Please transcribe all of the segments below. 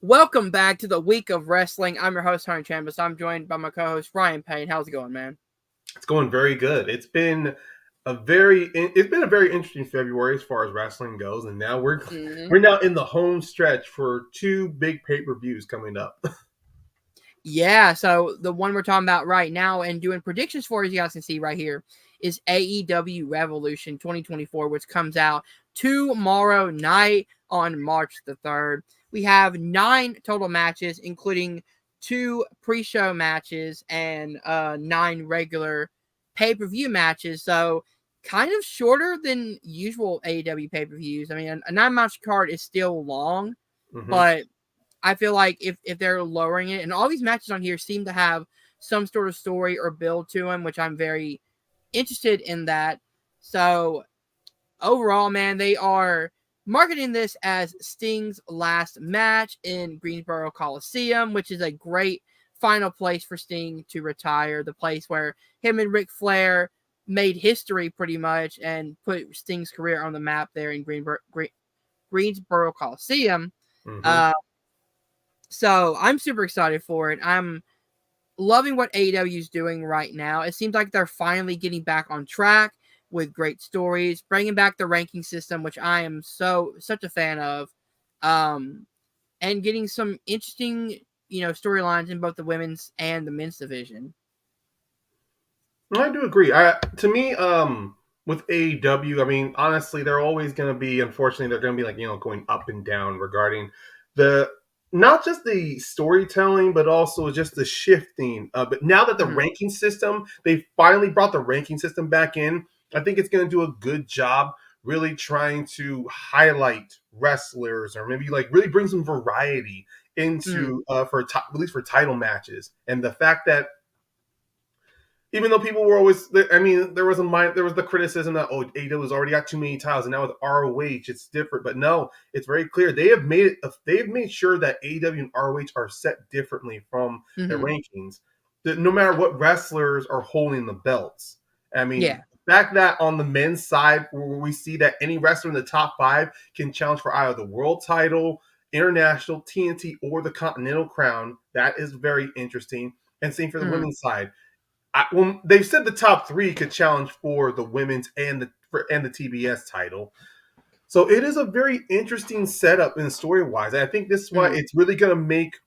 Welcome back to the week of wrestling. I'm your host, Hunter Chambers. I'm joined by my co-host, Ryan Payne. How's it going, man? It's going very good. It's been a very interesting February as far as wrestling goes, and now we're Mm-hmm. we're now in the home stretch for two big pay-per-views coming up. Yeah, so the one we're talking about right now and doing predictions for, as you guys can see right here, is AEW Revolution 2024, which comes out tomorrow night on March the 3rd. We have 9 total matches, including 2 pre-show matches and 9 regular pay-per-view matches. So kind of shorter than usual AEW pay-per-views. I mean, a 9-match card is still long, hmm but I feel like if they're lowering it, and all these matches on here seem to have some sort of story or build to them, which I'm very interested in that. So overall, man, they are marketing this as Sting's last match in Greensboro Coliseum, which is a great final place for Sting to retire. The place where him and Ric Flair made history pretty much and put Sting's career on the map there in Greensboro Coliseum. hmm Uh, so I'm super excited for it. I'm loving what AEW is doing right now. It seems like they're finally getting back on track with great stories, bringing back the ranking system, which I am such a fan of, and getting some interesting storylines in both the women's and the men's division. I do agree. To me, with AEW, I mean, honestly, they're always going to be. Unfortunately, they're going to be going up and down regarding the not just the storytelling, but also just the shifting. But now that the Mhm. ranking system, they finally brought the ranking system back in. I think it's going to do a good job, really trying to highlight wrestlers, or maybe really bring some variety Mhm. into at least for title matches. And the fact that even though people were always, I mean, there was the criticism that AEW has already got too many titles, and now with ROH it's different. But no, it's very clear they have made sure that AEW and ROH are set differently from their Mhm. rankings. That no matter what wrestlers are holding the belts, I mean, Yeah. back that on the men's side, where we see that any wrestler in the top 5 can challenge for either the world title, international, TNT, or the Continental Crown. That is very interesting. And same for the Mhm. women's side. Well, they've said the top 3 could challenge for the women's and the TBS title. So it is a very interesting setup in story wise. And I think this is why Mhm. it's really going to make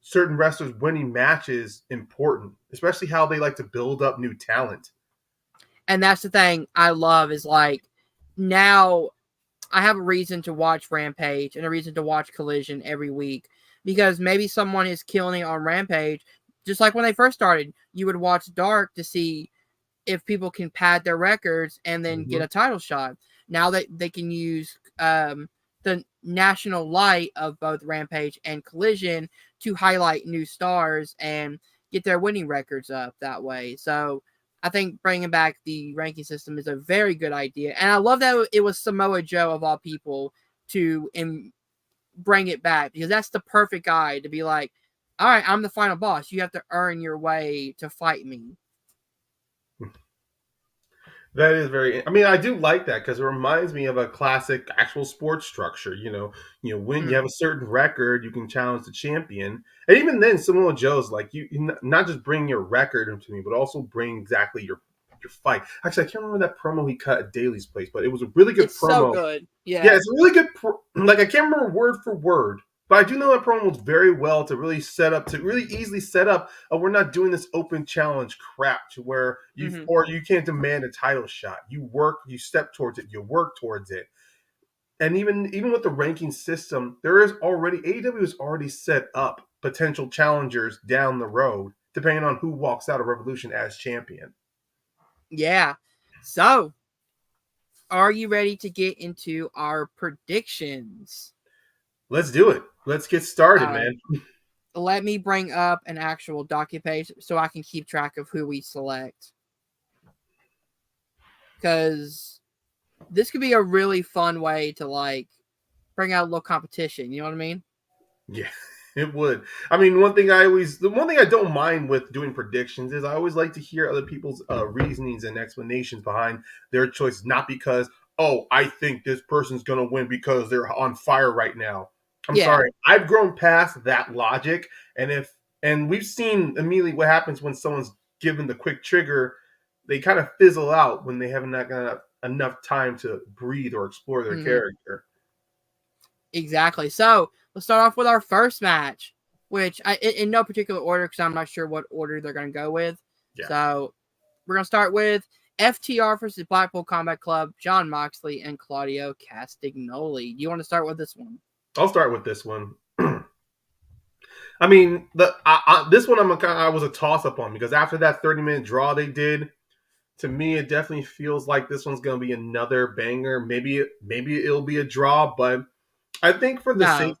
certain wrestlers winning matches important, especially how they like to build up new talent. And that's the thing I love is like now I have a reason to watch Rampage and a reason to watch Collision every week because maybe someone is killing it on Rampage. Just like when they first started, you would watch Dark to see if people can pad their records and then get hmm a title shot. Now that they can use the national light of both Rampage and Collision to highlight new stars and get their winning records up that way. So I think bringing back the ranking system is a very good idea. And I love that it was Samoa Joe, of all people, to bring it back because that's the perfect guy to be like, all right, I'm the final boss. You have to earn your way to fight me. That is very. I mean, I do like that because it reminds me of a classic actual sports structure. When you have Mm, a certain record, you can challenge the champion, and even then, Samoa Joe's like not just bring your record into me, but also bring exactly your fight. Actually, I can't remember that promo he cut at Daly's place, but it was a really good it's so promo. good. Yeah, Yeah. it's a really good. Like I can't remember word for word, but I do know that promo was very well to really easily set up. We're not doing this open challenge crap to where Hmm. you can't demand a title shot. You step towards it, you work towards it, and even with the ranking system, there is already AEW has already set up potential challengers down the road, depending on who walks out of Revolution as champion. Yeah. So, are you ready to get into our predictions? Let's do it. Let's get started, All right. man. Let me bring up an actual docu page so I can keep track of who we select. Because this could be a really fun way to like bring out a little competition. You know what I mean? Yeah, it would. I mean, the one thing I don't mind with doing predictions is I always like to hear other people's reasonings and explanations behind their choices, not because, oh, I think this person's going to win because they're on fire right now. I'm Yeah. sorry, I've grown past that logic, and we've seen immediately what happens when someone's given the quick trigger, they kind of fizzle out when they have not got enough time to breathe or explore their Mhm. character. Exactly. So let's start off with our first match, which in no particular order because I'm not sure what order they're going to go with. Yeah, So we're going to start with FTR versus Blackpool Combat Club, Jon Moxley and Claudio Castagnoli. Do you want to start with this one? I'll start with this one. I mean, this one I was a toss up on because after that 30-minute draw they did, to me it definitely feels like this one's going to be another banger. Maybe it'll be a draw, but I think for the sake,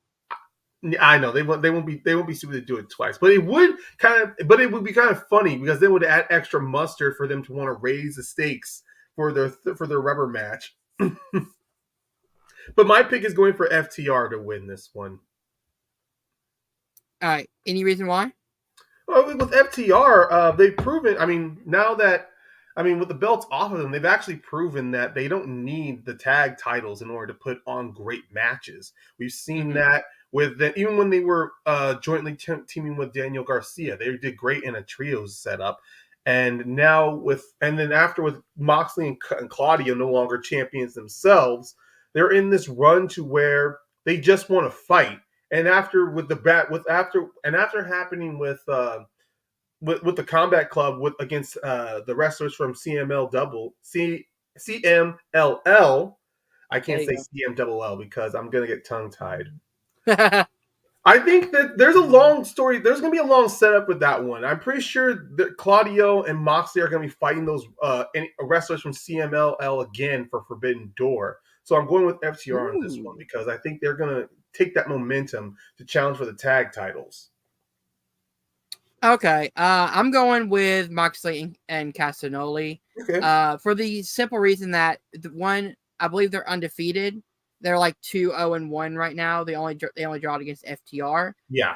No. I know they won't be stupid to do it twice, but it would be kind of funny because they would add extra mustard for them to want to raise the stakes for their rubber match. But my pick is going for FTR to win this one. All right. Any reason why? Well, with FTR, they've proven. I mean, now that with the belts off of them, they've actually proven that they don't need the tag titles in order to put on great matches. We've seen Mm-hmm. that with even when they were jointly teaming with Daniel Garcia, they did great in a trios setup. And now with Moxley and Claudio no longer champions themselves, they're in this run to where they just want to fight. And after with the bat with after and after happening with the Combat Club with against the wrestlers from CMLL. I There can't say you CMLL because I'm gonna get tongue tied. go. I think that there's a long story. There's gonna be a long setup with that one. I'm pretty sure that Claudio and Moxley are gonna be fighting those wrestlers from CMLL again for Forbidden Door. So I'm going with FTR on this one Ooh. because I think they're gonna take that momentum to challenge for the tag titles. Okay, I'm going with Moxley and Castagnoli, Okay. for the simple reason that I believe they're undefeated. They're like 2-0-1 right now. They only drawed against FTR, Yeah.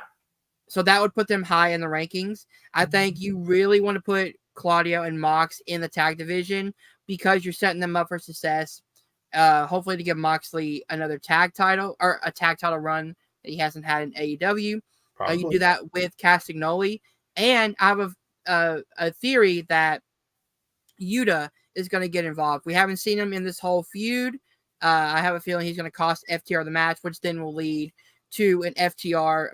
so that would put them high in the rankings. I think you really want to put Claudio and Mox in the tag division because you're setting them up for success. Hopefully to give Moxley another tag title or a tag title run that he hasn't had in AEW. You do Probably. that with Castagnoli, and I have a theory that Yuta is going to get involved. We haven't seen him in this whole feud. I have a feeling he's going to cost FTR the match, which then will lead to an FTR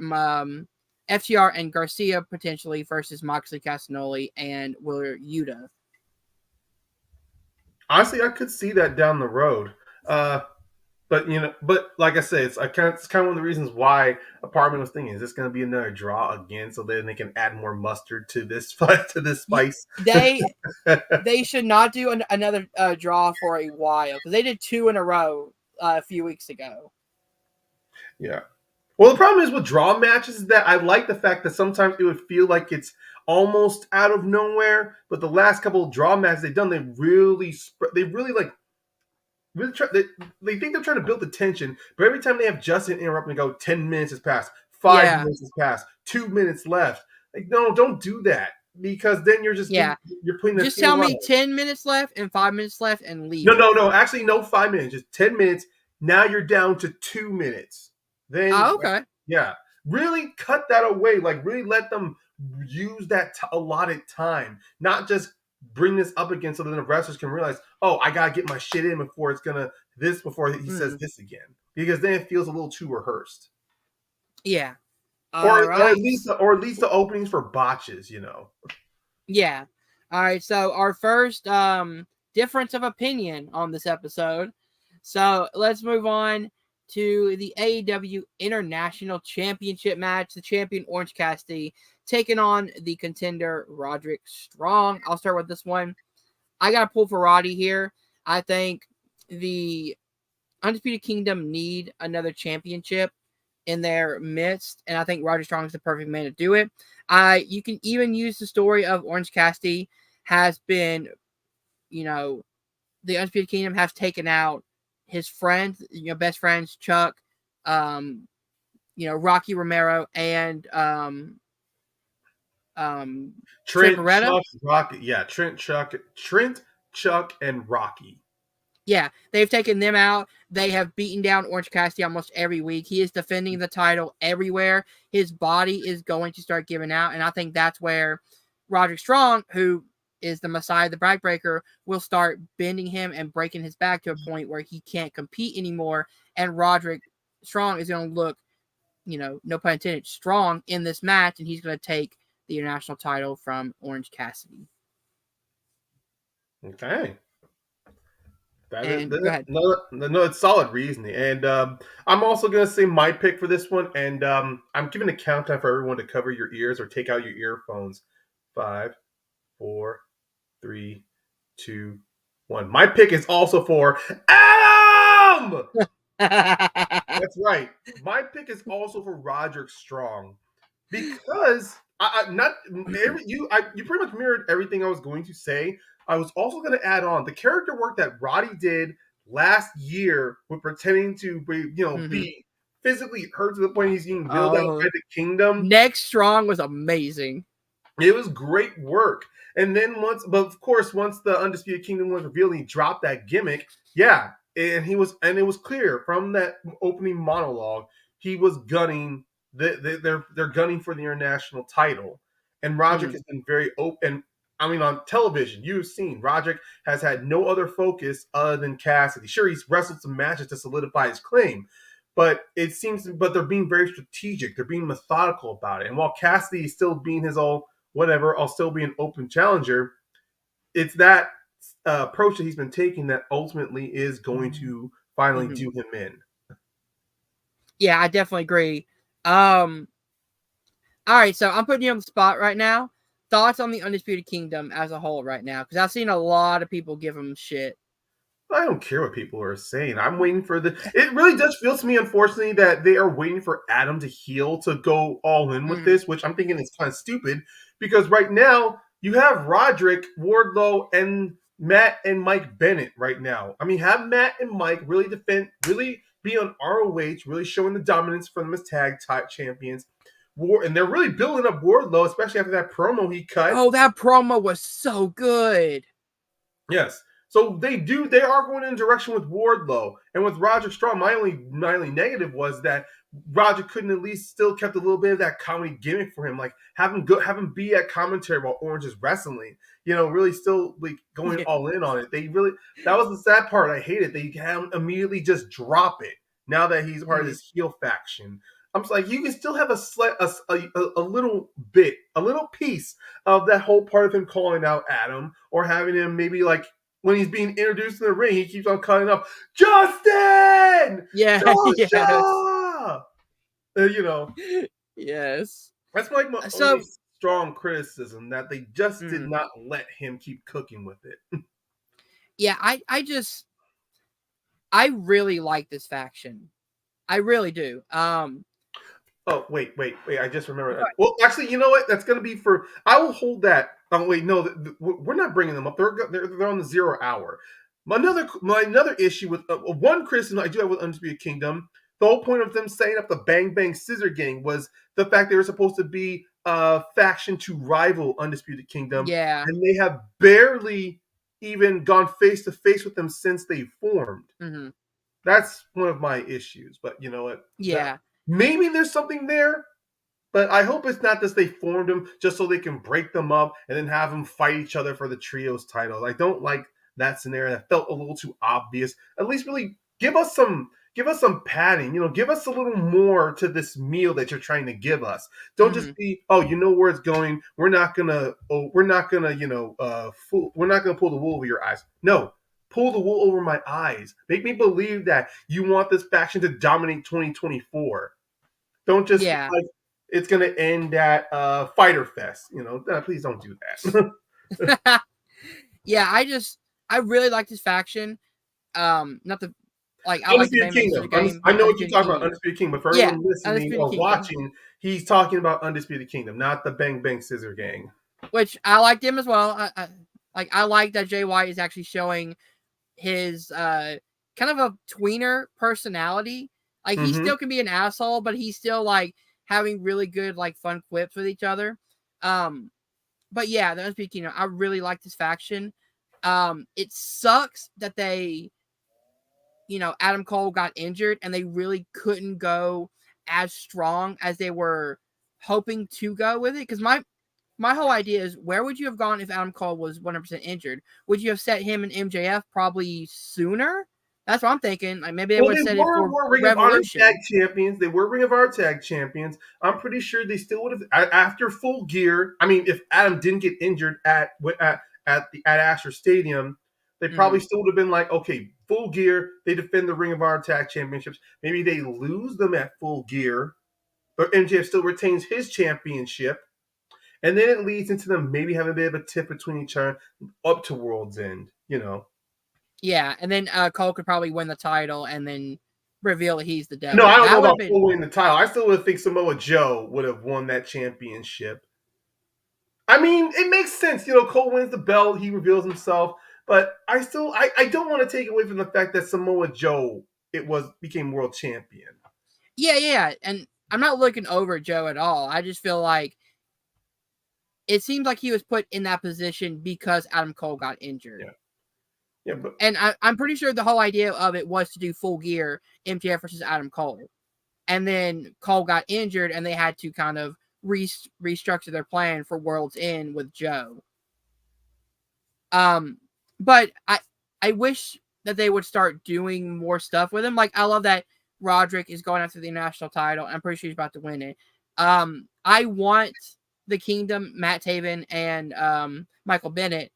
and Garcia potentially versus Moxley, Castagnoli, and Willer Yuta. Honestly, I could see that down the road. But like I said, it's kind of one of the reasons why Apartment was thinking, is this going to be another draw again, so then they can add more mustard to this to this spice. They should not do another draw for a while because they did two in a row a few weeks ago. Yeah. Well, the problem is with draw matches is that I like the fact that sometimes it would feel like it's almost out of nowhere, but the last couple of draw matches they've done, they really like really they think they're trying to build the tension, but every time they have Justin interrupt and go, 10 minutes has passed, 5 minutes has passed, 2 minutes left. Like, no, don't do that because then Yeah, you're putting the just tell fear me on. 10 minutes left and 5 minutes left and leave No, it. no, no. Actually, no 5 minutes. Just 10 minutes. Now you're down to 2 minutes. Then, Oh, okay. yeah, really cut that away. Like, really let them use that allotted time, not just bring this up again so that the wrestlers can realize, oh, I gotta get my shit in before before he says Mm, this again, because then it feels a little too rehearsed, yeah. or All right. at least the openings for botches. Yeah. All right. So our first difference of opinion on this episode. So let's move on to the AEW International Championship match. The champion Orange Cassidy taking on the contender Roderick Strong. I'll start with this one. I got to pull for Roddy here. I think the Undisputed Kingdom need another championship in their midst, and I think Roger Strong is the perfect man to do it. You can even use the story of Orange Cassidy has been, the Undisputed Kingdom has taken out his friends, best friends, Chuck, um, Rocky Romero, and Trent Trent, Beretta. Chuck, Rocky, yeah, Trent, Chuck, and Rocky. Yeah, they've taken them out. They have beaten down Orange Cassidy almost every week. He is defending the title everywhere. His body is going to start giving out, and I think that's where Roderick Strong, who is the Messiah, the backbreaker, will start bending him and breaking his back to a point where he can't compete anymore. And Roderick Strong is going to look, no pun intended, strong in this match, and he's going to take the international title from Orange Cassidy. Okay. And go ahead. No, it's solid reasoning. And I'm also going to say my pick for this one. And I'm giving a countdown for everyone to cover your ears or take out your earphones. 5, 4, 3, 2, 1. My pick is also for Adam! That's right. My pick is also for Roderick Strong because you pretty much mirrored everything I was going to say. I was also going to add on the character work that Roddy did last year with pretending to be physically hurt to the point he's being wheeled outside the kingdom. Next Strong was amazing. It was great work. And then once the Undisputed Kingdom was revealed, he dropped that gimmick. Yeah, and it was clear from that opening monologue he was gunning. They're gunning for the international title, and Roderick has been very open. I mean, on television, you've seen Roderick has had no other focus other than Cassidy. Sure, he's wrestled some matches to solidify his claim, but they're being very strategic. They're being methodical about it. And while Cassidy is still being his all whatever, I'll still be an open challenger. It's that approach that he's been taking that ultimately is going to finally do him in. Yeah, I definitely agree. All right, so I'm putting you on the spot right now. Thoughts on the Undisputed Kingdom as a whole right now? Because I've seen a lot of people give them shit. I don't care what people are saying. I'm waiting for it really does feel to me, unfortunately, that they are waiting for Adam to heal to go all in with this, which I'm thinking is kind of stupid because right now you have Roderick, Wardlow, and Matt and Mike Bennett right now. I mean, have Matt and Mike really be on ROH, really showing the dominance for them as tag champions. And they're really building up Wardlow, especially after that promo he cut. Oh, that promo was so good. Yes. So they are going in a direction with Wardlow. And with Roderick Strong, my only negative was that Roger couldn't at least still kept a little bit of that comedy gimmick for him. Like have him be at commentary while Orange is wrestling. Really still like going all in on it. That was the sad part. I hated. They had him immediately just drop it now that he's part of this heel faction. I'm just like, you can still have a little bit, a little piece of that whole part of him calling out Adam or having him maybe like when he's being introduced in the ring, he keeps on cutting up, Justin! Yeah. Joshua! Yes. That's like my only strong criticism that they just did not let him keep cooking with it. Yeah, I really like this faction. I really do. Oh, wait. I just remembered. Well, actually, you know what? That's going to be I will hold that. Oh, wait. No, we're not bringing them up. They're on the 0 hour. My another issue with one criticism I do have with Undisputed Kingdom, the whole point of them setting up the Bang Bang Scissor Gang was the fact they were supposed to be a faction to rival Undisputed Kingdom. Yeah. And they have barely even gone face to face with them since they formed. Mm-hmm. That's one of my issues. But you know what? Yeah. Maybe there's something there, but I hope it's not that they formed them just so they can break them up and then have them fight each other for the trios title. I don't like that scenario. That felt a little too obvious. At least really give us some padding. Give us a little more to this meal that you're trying to give us. Don't just be, you know where it's going. We're not gonna pull the wool over your eyes. No. Pull the wool over my eyes. Make me believe that you want this faction to dominate 2024. Don't just like it's going to end at Fighter Fest. Please don't do that. Yeah, I really like this faction. Not the like I like the Undisputed Kingdom. I know what you're talking about, Undisputed Kingdom, but for everyone listening or watching, he's talking about Undisputed Kingdom, not the Bang Bang Scissor Gang. Which I like them as well. I like that Jay White is actually showing his kind of a tweener personality. Like he still can be an asshole, but he's still like having really good like fun quips with each other. But yeah, the Undisputed Kingdom, I really like this faction. It sucks that they Adam Cole got injured and they really couldn't go as strong as they were hoping to go with it. Because my whole idea is, where would you have gone if Adam Cole was 100% injured? Would you have set him and MJF probably sooner? That's what I'm thinking. Like, maybe they Well, would have they set it for were Ring of Honor tag Revolution. champions. They were Ring of Honor tag champions. I'm pretty sure they still would have after Full Gear. I mean, if Adam didn't get injured at Asher Stadium, they probably Mm-hmm. still would have been like, okay, Full Gear. They defend the Ring of Honor tag championships. Maybe they lose them at Full Gear, but MJF still retains his championship. And then it leads into them maybe having a bit of a tip between each other up to World's End, Yeah, and then Cole could probably win the title and then reveal that he's the No, I devil. don't know That would have about been. Cole winning the title. I still would think Samoa Joe would have won that championship. I mean, it makes sense. Cole wins the belt, he reveals himself, but I don't want to take away from the fact that Samoa Joe became world champion. Yeah, and I'm not looking over Joe at all. I just feel like it seems like he was put in that position because Adam Cole got injured. Yeah. Yeah, but And I'm pretty sure the whole idea of it was to do Full Gear MJF versus Adam Cole. And then Cole got injured and they had to kind of restructure their plan for World's End with Joe. But I wish that they would start doing more stuff with him. Like, I love that Roderick is going after the national title. I'm pretty sure he's about to win it. I want the Kingdom, Matt Taven, and Michael Bennett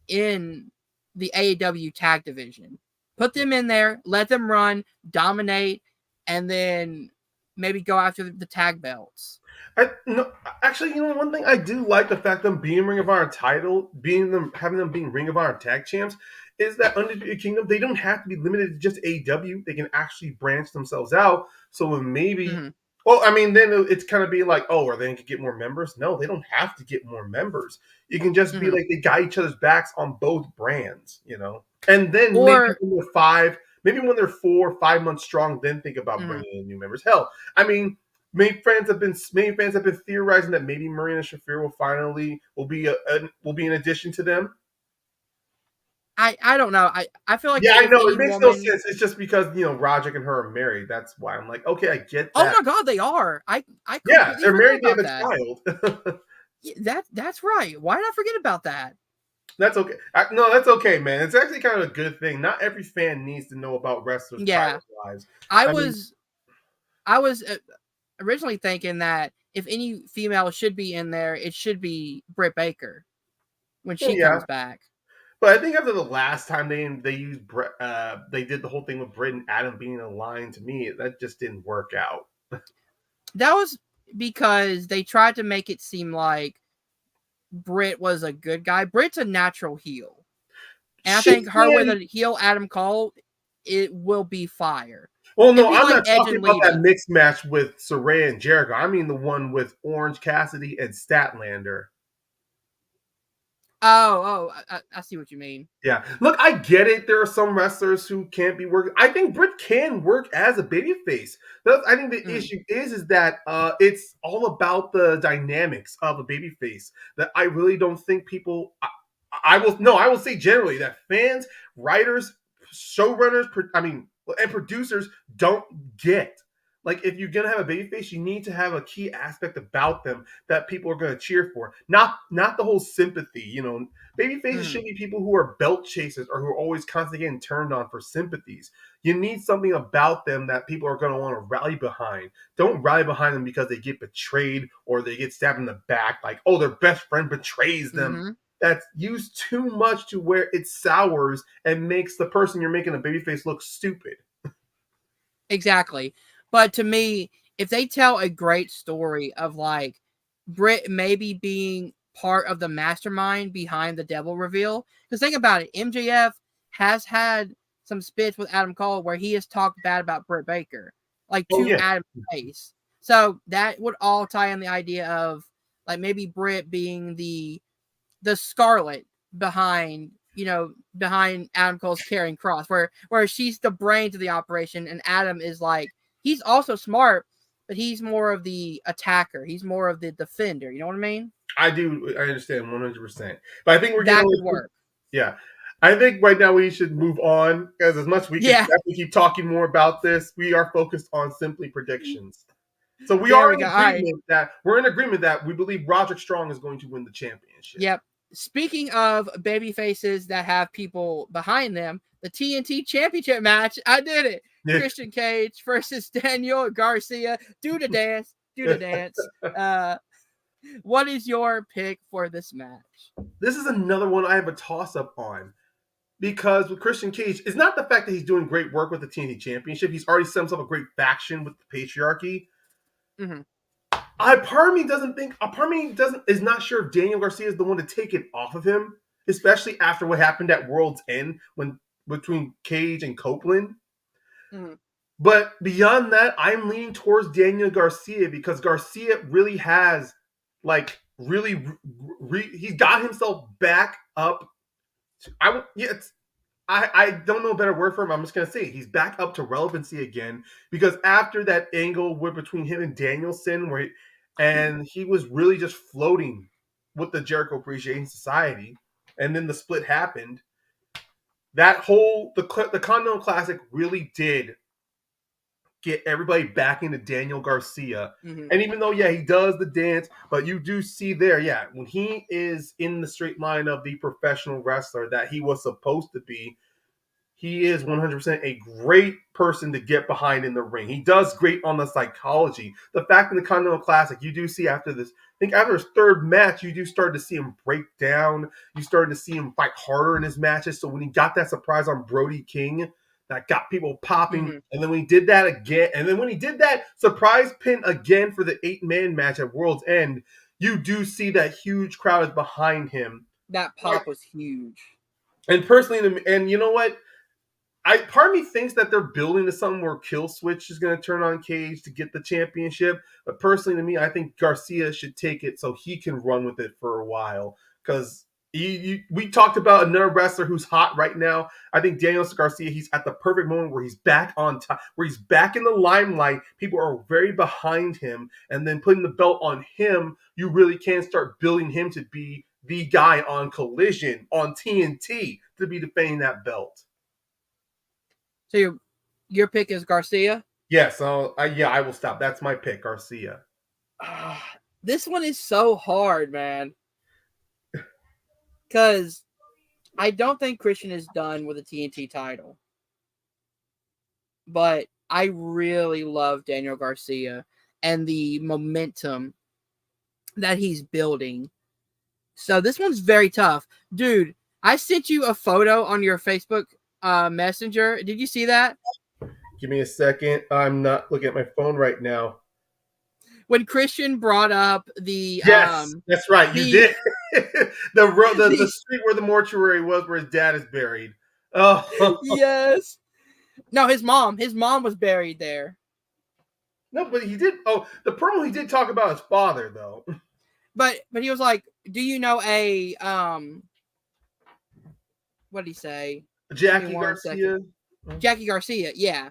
in the AEW tag division. Put them in there, let them run, dominate, and then maybe go after the tag belts. no, actually, one thing I do like the fact them being Ring of Honor title, having them being Ring of Honor tag champs, is that Undisputed Kingdom, they don't have to be limited to just AEW. They can actually branch themselves out. So maybe, Mm-hmm. well, I mean, then it's kind of being like, oh, are they going to get more members? No, they don't have to get more members. You can just be Mm-hmm. like, they got each other's backs on both brands, and then Or maybe when they're 4 or 5 months strong, then think about mm-hmm. bringing in new members. Hell, I mean, many fans have been theorizing that maybe Marina Shafir will be an addition to them. I don't know. I feel like Yeah, I if know it any makes no woman. sense. It's just because Roderick and her are married. That's why I'm like, okay, I get Oh that. my God, they are. I Yeah, completely they're forgot married. They have about a that. child. Yeah, that's right. Why did I forget about that? That's okay. No, that's okay, man. It's actually kind of a good thing. Not every fan needs to know about wrestlers' Yeah, private lives. I I mean, was I was originally thinking that if any female should be in there, it should be Britt Baker when well, she yeah, comes back. but I think after the last time they used they did the whole thing with Britt and Adam being aligned. To me, that just didn't work out. That was because they tried to make it seem like Britt was a good guy. Britt's a natural heel. And I She think her with can. a heel Adam Cole, it will be fire. Well, It'd no, be I'm like not Edge talking and about that Lita. mixed match with Saraya and Jericho. I mean the one with Orange Cassidy and Statlander. I see what you mean. Yeah. Look, I get it. There are some wrestlers who can't be working. I think Britt can work as a babyface. I think the Mm, issue is that it's all about the dynamics of a babyface. That I really don't think people. I will say generally that fans, writers, showrunners, and producers don't get. Like, if you're gonna have a babyface, you need to have a key aspect about them that people are gonna cheer for. Not the whole sympathy. Baby faces mm, should be people who are belt chasers or who are always constantly getting turned on for sympathies. You need something about them that people are going to want to rally behind. Don't rally behind them because they get betrayed or they get stabbed in the back, like, oh, their best friend betrays them. mm-hmm. That's used too much to where it sours and makes the person you're making a babyface look stupid. Exactly. But to me, if they tell a great story of like Britt maybe being part of the mastermind behind the devil reveal, because think about it, MJF has had some spits with Adam Cole where he has talked bad about Britt Baker, like Oh to yeah, Adam's face. So that would all tie in the idea of like maybe Britt being the Scarlet behind behind Adam Cole's carrying cross, where she's the brains of the operation, and Adam is like he's also smart, but he's more of the attacker. He's more of the defender. You know what I mean? I do. I understand 100%. But I think we're getting a That could little. work. Yeah. I think right now we should move on because as much as we could Yeah, definitely keep talking more about this, we are focused on simply predictions. So we there are we in go. All right. agreement that we believe Roderick Strong is going to win the championship. Yep. Speaking of baby faces that have people behind them, the TNT Championship match, I did it. Christian Cage versus Daniel Garcia. Do the dance. Do the dance. What is your pick for this match? This is another one I have a toss up on because with Christian Cage, it's not the fact that he's doing great work with the TNT Championship. He's already set himself a great faction with the Patriarchy. Mm-hmm. Part of me doesn't think. A part of me doesn't is not sure if Daniel Garcia is the one to take it off of him, especially after what happened at World's End when between Cage and Copeland. Mm-hmm. But beyond that, I'm leaning towards Daniel Garcia because Garcia really has, like, really, he's got himself back up. I don't know a better word for him. I'm just gonna say he's back up to relevancy again because after that angle with between him and Danielson, and he was really just floating with the Jericho Appreciation Society, and then the split happened. That whole the Continental Classic really did get everybody back into Daniel Garcia. Mm-hmm. And even though, yeah, he does the dance, but you do see there, yeah, when he is in the straight line of the professional wrestler that he was supposed to be, he is 100% a great person to get behind in the ring. He does great on the psychology. The fact in the Continental Classic, you do see after this, I think after his third match, you do start to see him break down. You started to see him fight harder in his matches. So when he got that surprise on Brody King, that got people popping. Mm-hmm. And then when he did that again, and then when he did that surprise pin again for the 8-man match at World's End, you do see that huge crowd is behind him. That pop was huge. And personally, and you know what? Part of me thinks that they're building to something where Kill Switch is going to turn on Cage to get the championship. But personally, to me, I think Garcia should take it so he can run with it for a while. Because we talked about another wrestler who's hot right now. I think Daniel Garcia, he's at the perfect moment where he's back on top, where he's back in the limelight. People are very behind him. And then putting the belt on him, you really can start building him to be the guy on Collision, on TNT, to be defending that belt. So your pick is Garcia? Yes, I will stop. That's my pick, Garcia. This one is so hard, man. Because I don't think Christian is done with the TNT title. But I really love Daniel Garcia and the momentum that he's building. So this one's very tough. Dude, I sent you a photo on your Facebook Messenger. Did you see that? Give me a second. I'm not looking at my phone right now. When Christian brought up the yes, that's right. You did the street where the mortuary was, where his dad is buried. Oh yes. No, his mom was buried there. No, but he did. Oh, the promo he did talk about his father though. But he was like, "Do you know a what did he say? Jackie Garcia. Jackie Garcia, yeah.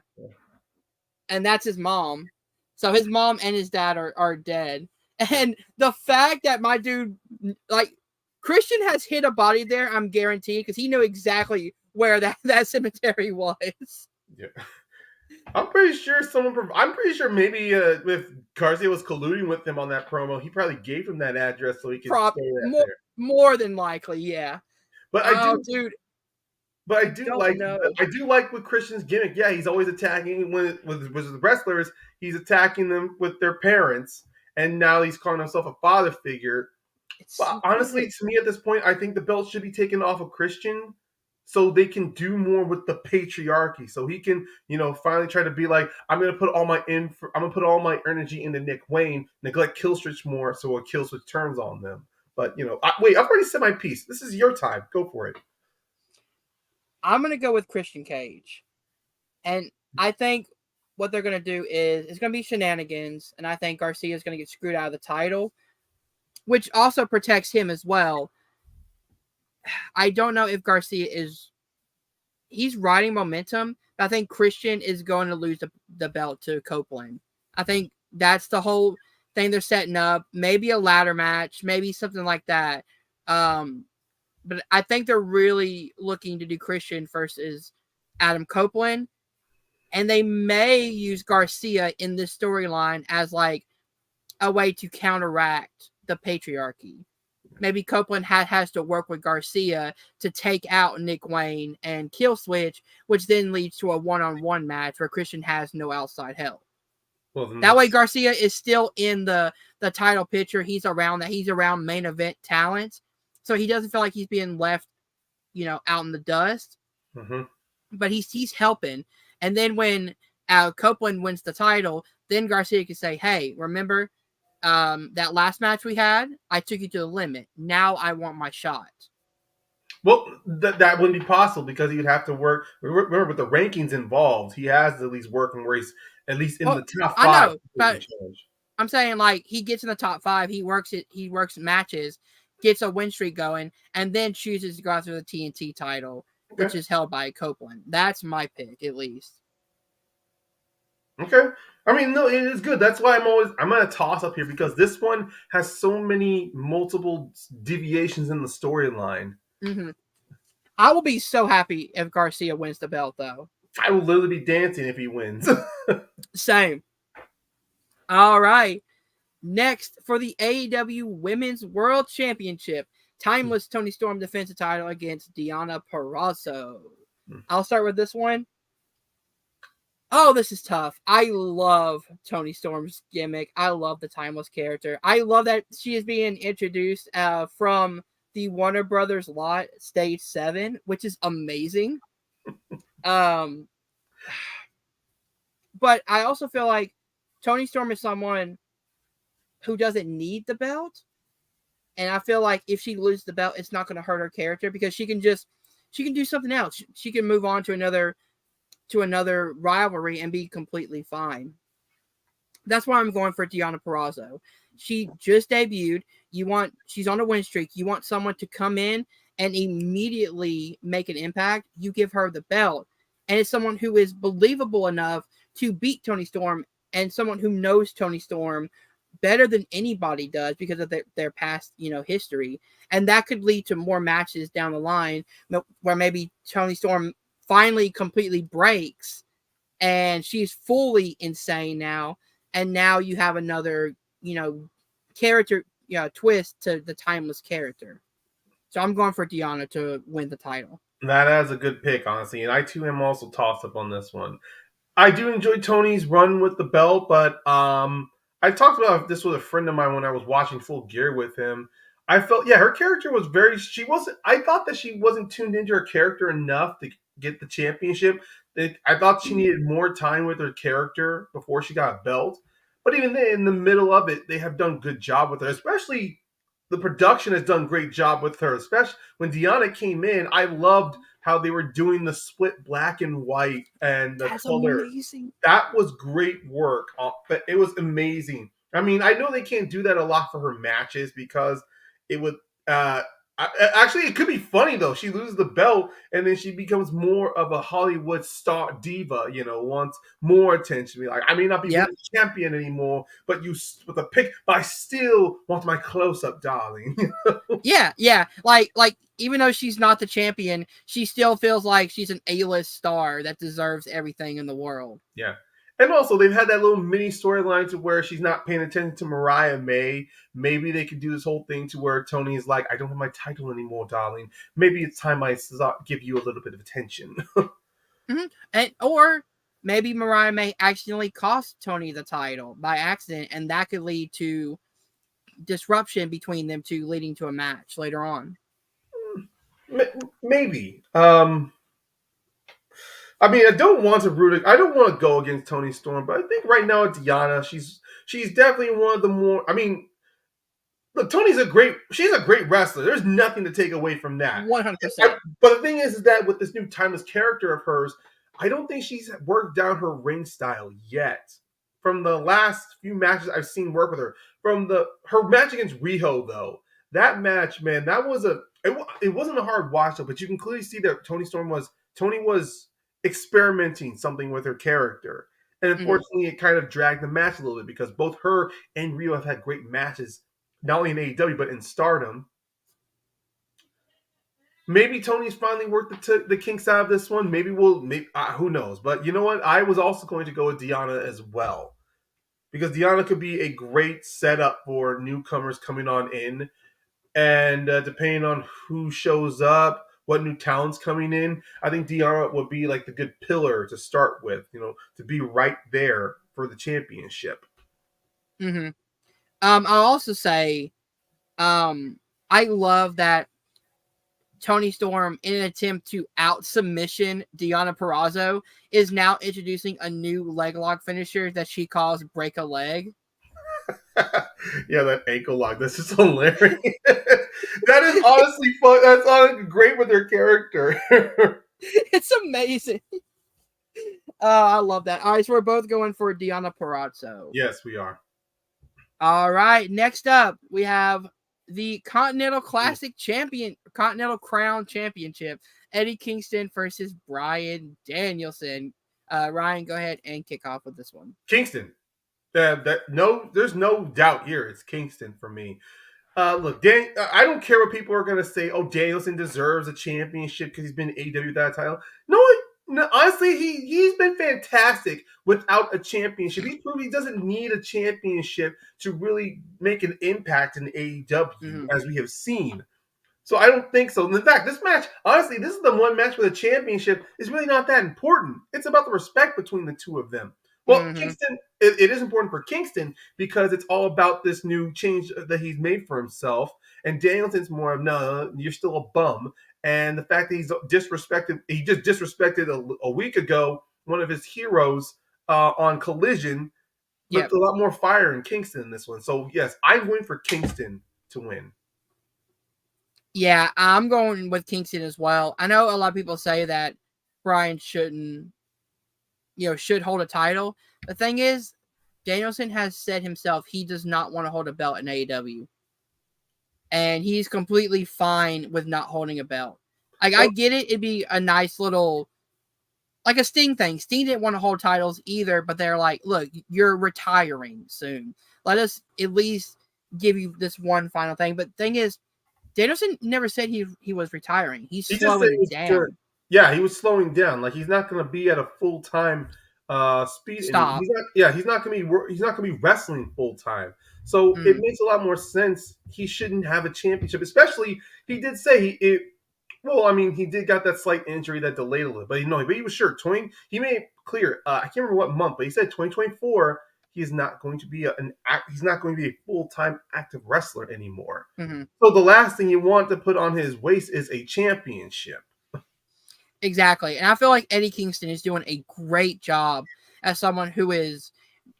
And that's his mom. So his mom and his dad are dead. And the fact that my dude, like, Christian has hit a body there, I'm guaranteed, because he knew exactly where that cemetery was. Yeah. I'm pretty sure maybe if Garcia was colluding with him on that promo, he probably gave him that address so he could stay there. More than likely, yeah. But I do like with Christian's gimmick. Yeah, he's always attacking with the wrestlers. He's attacking them with their parents, and now he's calling himself a father figure. But honestly, to me at this point, I think the belt should be taken off of Christian, so they can do more with the patriarchy. So he can, finally try to be like, I'm gonna put all my energy into Nick Wayne, neglect Killswitch more, so a Killswitch turns on them. But I've already said my piece. This is your time. Go for it. I'm going to go with Christian Cage. And I think what they're going to do is it's going to be shenanigans. And I think Garcia is going to get screwed out of the title, which also protects him as well. I don't know if Garcia he's riding momentum, but I think Christian is going to lose the belt to Copeland. I think that's the whole thing they're setting up. Maybe a ladder match, maybe something like that. but I think they're really looking to do Christian versus Adam Copeland, and they may use Garcia in this storyline as like a way to counteract the patriarchy. Maybe Copeland has to work with Garcia to take out Nick Wayne and Killswitch, which then leads to a one-on-one match where Christian has no outside help. Well, then That way, Garcia is still in the title picture. He's around that. He's around main event talent, so he doesn't feel like he's being left, out in the dust. mm-hmm. But he's helping. And then when Copeland wins the title, then Garcia can say, "Hey, remember that last match we had? I took you to the limit. Now I want my shot." Well, that wouldn't be possible because he would have to work. Remember, with the rankings involved, he has to at least work where he's at least in Well, the top I five. know, but I'm saying like he gets in the top 5, he works matches, gets a win streak going, and then chooses to go after the TNT title, Okay. which is held by Copeland. That's my pick, at least. Okay. I mean, no, it is good. That's why I'm gonna toss up here because this one has so many multiple deviations in the storyline. Mm-hmm. I will be so happy if Garcia wins the belt, though. I will literally be dancing if he wins. Same. All right. Next, for the AEW Women's World Championship, Timeless Toni Storm defends the title against Deonna Purrazzo. I'll start with this one. Oh, this is tough. I love Toni Storm's gimmick. I love the Timeless character. I love that she is being introduced from the Warner Brothers lot, Stage 7, which is amazing. But I also feel like Toni Storm is someone who doesn't need the belt. And I feel like if she loses the belt, it's not going to hurt her character because she can do something else. She can move on to another rivalry and be completely fine. That's why I'm going for Deonna Purrazzo. She just debuted. She's on a win streak. You want someone to come in and immediately make an impact. You give her the belt. And it's someone who is believable enough to beat Toni Storm and someone who knows Toni Storm better than anybody does because of their past, history. And that could lead to more matches down the line where maybe Toni Storm finally completely breaks and she's fully insane now. And now you have another, character, twist to the Timeless character. So I'm going for Deonna to win the title. That is a good pick, honestly. And I too am also tossed up on this one. I do enjoy Tony's run with the belt, but I talked about this with a friend of mine when I was watching Full Gear with him. I felt, her character was I thought that she wasn't tuned into her character enough to get the championship. I thought she needed more time with her character before she got a belt. But even then, in the middle of it, they have done a good job with her, especially the production has done a great job with her. Especially when Deonna came in, I loved how they were doing the split black and white and the color. Amazing. That was great work. But it was amazing. I mean, I know they can't do that a lot for her matches because it would actually it could be funny though. She loses the belt and then she becomes more of a Hollywood star diva, wants more attention. Like, I may not be the champion anymore, but with a pick, but I still want my close up, darling. Yeah. Like even though she's not the champion, she still feels like she's an A-list star that deserves everything in the world. Yeah. And also, they've had that little mini storyline to where she's not paying attention to Mariah May. Maybe they could do this whole thing to where Tony is like, I don't have my title anymore, darling. Maybe it's time I give you a little bit of attention. Or maybe Mariah May accidentally cost Tony the title by accident, and that could lead to disruption between them two, leading to a match later on. Maybe. I mean, I don't want to go against Toni Storm, but I think right now it's Deonna. She's definitely one of the more. I mean, look, she's a great wrestler. There's nothing to take away from that. 100%. But the thing is that with this new Timeless character of hers, I don't think she's worked down her ring style yet. From the last few matches I've seen work with her, her match against Riho though, that match, man, that was it wasn't a hard watch though, but you can clearly see that Toni was experimenting something with her character. And unfortunately, it kind of dragged the match a little bit because both her and Rio have had great matches, not only in AEW, but in Stardom. Maybe Tony's finally worked the kinks out of this one. Maybe who knows? But you know what? I was also going to go with Deanna as well because Deanna could be a great setup for newcomers coming on in, and depending on who shows up, what new talents coming in, I think Deanna would be like the good pillar to start with. To be right there for the championship. Mm-hmm. I'll also say, I love that Tony Storm, in an attempt to out submission Deonna Purrazzo, is now introducing a new leg lock finisher that she calls break a leg. Yeah, that ankle lock. This is hilarious. That is honestly fun. That's honestly great with her character. It's amazing. I love that. All right, so we're both going for Deonna Purrazzo. Yes, we are. All right, next up we have the Continental Continental Crown Championship. Eddie Kingston versus Bryan Danielson. Ryan, go ahead and kick off with this one. Kingston. There's no doubt here. It's Kingston for me. Look, I don't care what people are going to say. Oh, Danielson deserves a championship because he's been AEW with that title. No, honestly, he's been fantastic without a championship. He's proved he doesn't need a championship to really make an impact in AEW, as we have seen. So I don't think so. In fact, this match, honestly, this is the one match where the championship is really not that important. It's about the respect between the two of them. Well, Kingston, it is important for Kingston because it's all about this new change that he's made for himself. And Danielson's more of, no, you're still a bum. And the fact that he just disrespected a week ago one of his heroes on Collision, but a lot more fire in Kingston in this one. So, yes, I'm going for Kingston to win. Yeah, I'm going with Kingston as well. I know a lot of people say that Bryan should hold a title. The thing is, Danielson has said himself he does not want to hold a belt in AEW. And he's completely fine with not holding a belt. I get it. It'd be a nice little, like a Sting thing. Sting didn't want to hold titles either, but they're like, look, you're retiring soon. Let us at least give you this one final thing. But the thing is, Danielson never said he was retiring. He's slowing down. Good. Yeah, he was slowing down. Like he's not going to be at a full time speed. Stop. He's not going to be wrestling full time. So it makes a lot more sense. He shouldn't have a championship, especially he did say he did got that slight injury that delayed a little, but he was sure. He made it clear. I can't remember what month, but he said 2024. He's not going to be a full-time active wrestler anymore. So the last thing you want to put on his waist is a championship. Exactly. And I feel like Eddie Kingston is doing a great job as someone who is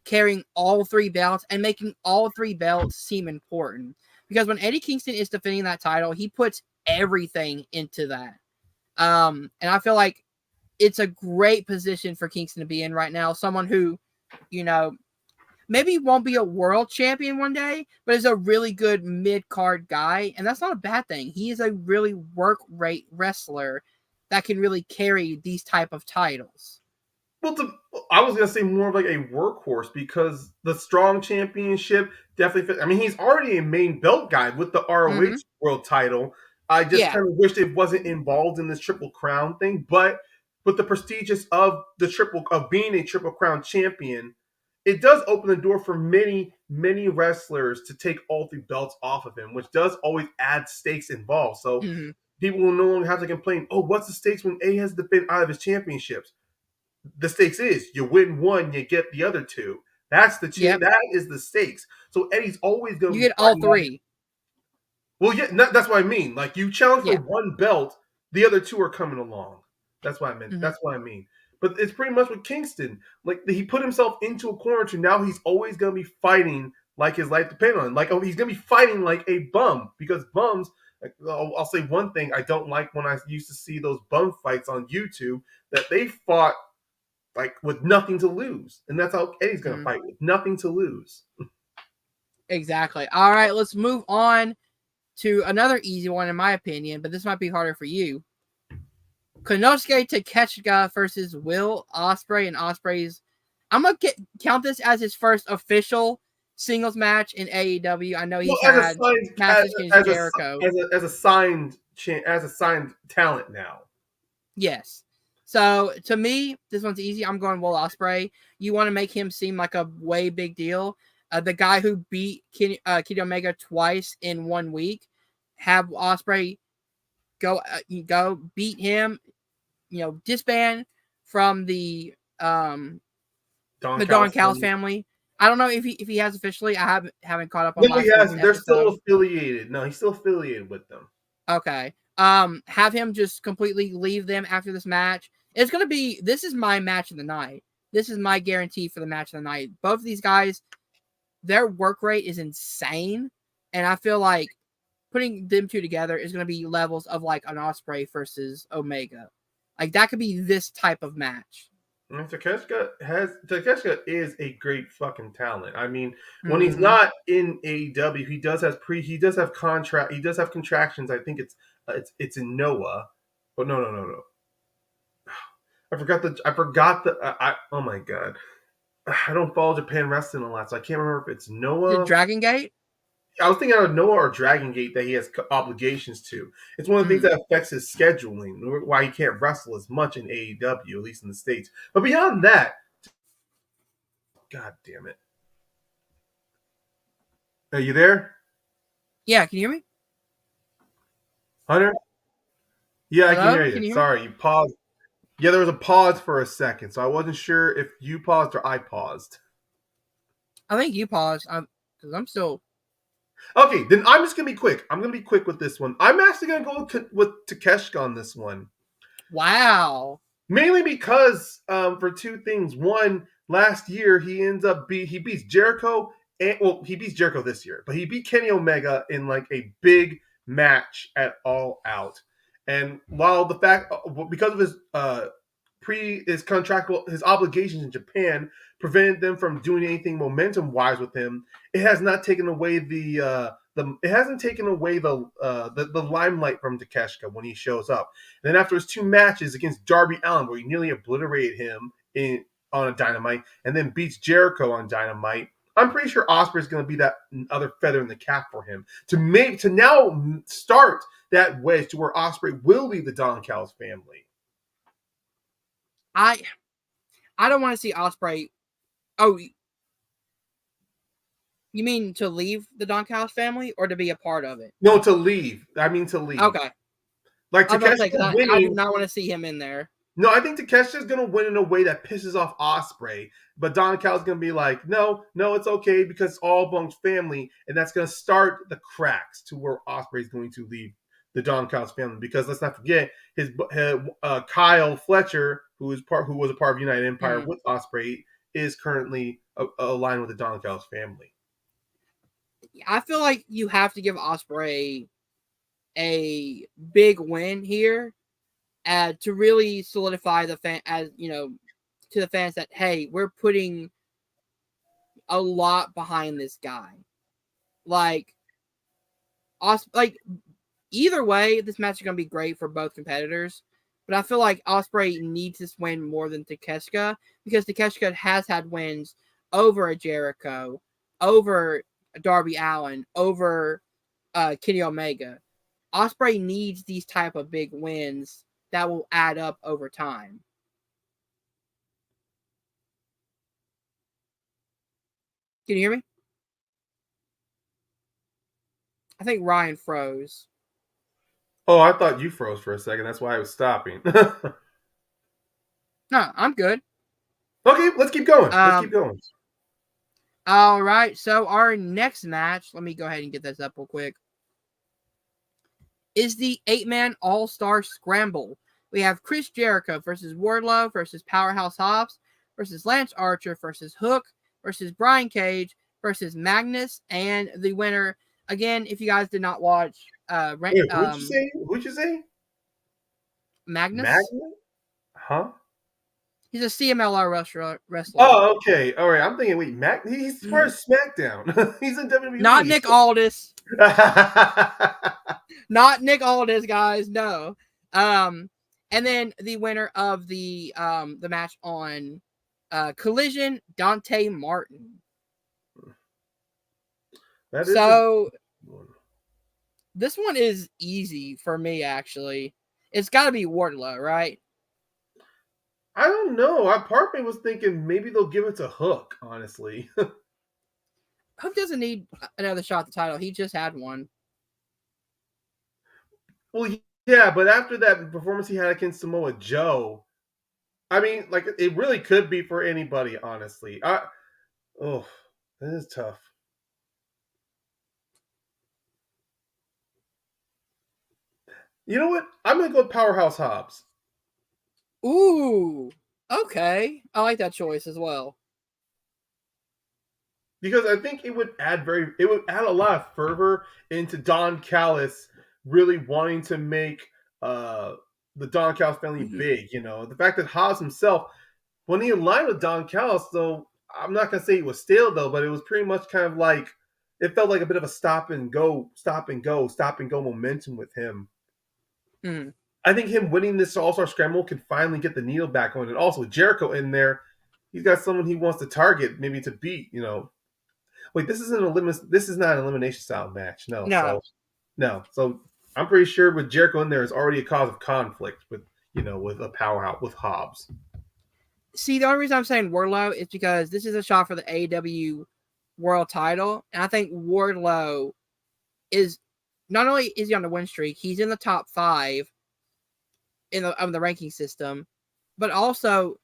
carrying all three belts and making all three belts seem important. Because when Eddie Kingston is defending that title, he puts everything into that. And I feel like it's a great position for Kingston to be in right now. Someone who, maybe won't be a world champion one day, but is a really good mid-card guy. And that's not a bad thing. He is a really work rate wrestler that can really carry these type of titles. Well, I was going to say more of like a workhorse because the Strong Championship definitely fits. I mean, he's already a main belt guy with the ROH world title. I just kind of wished it wasn't involved in this Triple Crown thing. But with the prestigious of being a Triple Crown champion, it does open the door for many, many wrestlers to take all three belts off of him, which does always add stakes involved. So people will no longer have to complain, oh, what's the stakes when A has been out of his championships? The stakes is you win one, you get the other two. That's the that is the stakes. So Eddie's always going to get all three. Well, yeah, that's what I mean. Like you challenge for one belt, the other two are coming along. That's what I meant. That's what I mean. But it's pretty much with Kingston. Like he put himself into a corner to now he's always going to be fighting like his life depends on it. Like he's going to be fighting like a bum because bums. I'll say one thing I don't like when I used to see those bum fights on YouTube that they fought like with nothing to lose, and that's how Eddie's going to fight with nothing to lose. Exactly. All right, let's move on to another easy one in my opinion, but this might be harder for you. Konosuke Takeshita versus Will Ospreay, and Ospreay's. I'm gonna count this as his first official singles match in AEW. I know he's had matches against Jericho as a signed as a signed talent now. Yes. So to me, this one's easy. I'm going Will Ospreay. You want to make him seem like a way big deal. The guy who beat Kenny Omega twice in 1 week, have Ospreay go beat him. Disband from Don the Don Callis. Callis family. I don't know if he has officially. I haven't caught up on No, he last week's hasn't. They're still episode. affiliated. No, he's still affiliated with them. Okay. Have him just completely leave them after this match. It's gonna be. This is my match of the night. This is my guarantee for the match of the night. Both of these guys, their work rate is insane, and I feel like putting them two together is gonna be levels of like an Ospreay versus Omega. Like that could be this type of match. And Takeshita is a great fucking talent. I mean, when he's Mm-hmm. not in AEW, he does have contractions. I think it's in Noah, but no. Oh my god, I don't follow Japan wrestling a lot, so I can't remember if it's The Noah. Dragon Gate. I was thinking of Noah or Dragon Gate that he has obligations to. It's one of the things that affects his scheduling, why he can't wrestle as much in AEW, at least in the States. But beyond that, god damn it. Are you there, Yeah, can you hear me? Hunter? Yeah, I can Hello? hear Can you. you hear me? Sorry, you paused. Yeah, there was a pause for a second, so I wasn't sure if you paused or I paused. I think you paused. Because I'm still. Okay, then I'm just gonna be quick. I'm gonna be quick with this one. I'm actually gonna go with Takeshita on this one. Wow. Mainly because for two things. One, last year he beats Jericho, and he beats Jericho this year, but he beat Kenny Omega in like a big match at All Out. And while the fact because of his obligations in Japan prevented them from doing anything momentum wise with him, it has not taken away it hasn't taken away the limelight from Takeshita when he shows up. And then after his two matches against Darby Allin, where he nearly obliterated him on a Dynamite, and then beats Jericho on Dynamite, I'm pretty sure Ospreay is going to be that other feather in the cap for him to now start that wedge to where Ospreay will be the Don Callis family. I don't want to see Ospreay. Oh, you mean to leave the Don Callis family or to be a part of it? No, to leave. I mean to leave. Okay. Like I was about to say, Takeshita because I do winning. not want to see him in there. No, I think Takeshita's gonna win in a way that pisses off Ospreay, but Don Callis gonna be like, no, it's okay because it's all Bunk's family, and that's gonna start the cracks to where Ospreay's going to leave the Don Callis family. Because let's not forget his Kyle Fletcher, who was a part of United Empire with Ospreay, is currently aligned with the Don Callis family. I feel like you have to give Ospreay a big win here, to really solidify the fan, to the fans that hey, we're putting a lot behind this guy. Like either way, this match is going to be great for both competitors. But I feel like Ospreay needs this win more than Takeshita, because Takeshita has had wins over a Jericho, over Darby Allin, over Kenny Omega. Ospreay needs these type of big wins that will add up over time. Can you hear me? I think Ryan froze. Oh, I thought you froze for a second. That's why I was stopping. No, I'm good. Okay, let's keep going. All right. So our next match, let me go ahead and get this up real quick, is the 8-man All-Star Scramble. We have Chris Jericho versus Wardlow versus Powerhouse Hobbs versus Lance Archer versus Hook versus Brian Cage versus Magnus, and the winner, again, if you guys did not watch, Wait, who'd you say? Magnus? Huh? He's a CMLR wrestler. Oh, okay. All right. I'm thinking, wait, he's part of SmackDown. He's in WWE. Not Nick Aldis. Not Nick Aldis, guys. No. And then the winner of the match on Collision, Dante Martin. This one is easy for me, actually. It's got to be Wardlow, right? I don't know. Part of me was thinking maybe they'll give it to Hook, honestly. Hook doesn't need another shot at the title. He just had one. Well, yeah, but after that performance he had against Samoa Joe, I mean, like it really could be for anybody, honestly. Oh, that is tough. You know what? I'm gonna go with Powerhouse Hobbs Ooh, okay. I like that choice as well. because I think it would add a lot of fervor into Don Callis really wanting to make uh the Don Callis family big. You know, the fact that Hobbs himself, when he aligned with Don Callis, though, I'm not gonna say he was stale though, but it was pretty much kind of like it felt like a bit of a stop and go momentum with him. Mm. I think him winning this All Star Scramble can finally get the needle back on, and also with Jericho in there, he's got someone he wants to target, maybe to beat. You know, wait, this is not an elimination style match, no. No. So no, so I'm pretty sure with Jericho in there is already a cause of conflict with with a powerhouse with Hobbs. See, the only reason I'm saying Wardlow is because this is a shot for the AEW World Title, and I think Wardlow is not only is he on the win streak, he's in the top 5 in the ranking system, but also